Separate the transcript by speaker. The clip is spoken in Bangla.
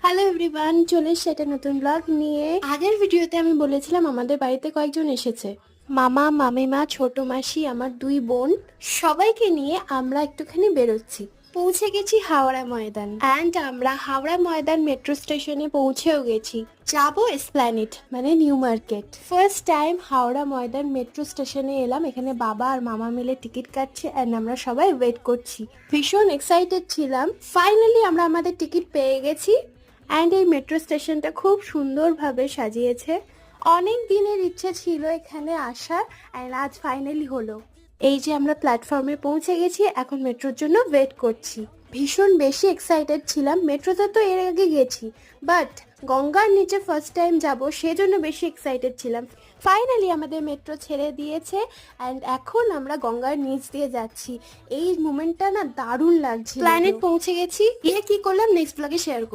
Speaker 1: হ্যালো এভরিওয়ান, চলে এসেছে একটা নতুন ব্লগ নিয়ে। আগের ভিডিওতে আমি বলেছিলাম আমাদের বাড়িতে কয়েকজন এসেছে, মামা, মামিমা, ছোট মাসি, আমার 2 বোন, সবাইকে নিয়ে আমরা একটুখানি বেরোচ্ছি। পৌঁছে গেছি হাওড়া ময়দান অ্যান্ড আমরা হাওড়া ময়দান মেট্রো স্টেশনে পৌঁছেও গেছি। যাবো এসপ্ল্যানেড মানে New Market. First time Howrah Maidan metro স্টেশনে এলাম। এখানে বাবা আর মামা মিলে টিকিট কাটছে অ্যান্ড আমরা সবাই ওয়েট করছি। ভীষণ এক্সাইটেড ছিলাম। ফাইনালি আমরা আমাদের টিকিট পেয়ে গেছি অ্যান্ড এই মেট্রো স্টেশনটা খুব সুন্দরভাবে সাজিয়েছে। অনেক দিনের ইচ্ছে ছিল এখানে আসার অ্যান্ড আজ ফাইনালি হলো। এই যে আমরা প্ল্যাটফর্মে পৌঁছে গেছি, এখন মেট্রোর জন্য ওয়েট করছি। ভীষণ বেশি এক্সাইটেড ছিলাম। মেট্রোতে তো এর আগে গেছি, বাট গঙ্গার নিচে ফার্স্ট টাইম যাব, সেজন্য বেশি এক্সাইটেড ছিলাম। ফাইনালি আমাদের মেট্রো ছেড়ে দিয়েছে অ্যান্ড এখন আমরা গঙ্গার নিচ দিয়ে যাচ্ছি। এই মোমেন্টটা না দারুণ লাগছে। প্ল্যানেট পৌঁছে গেছি, গিয়ে কি করলাম নেক্সট ব্লগে শেয়ার করব।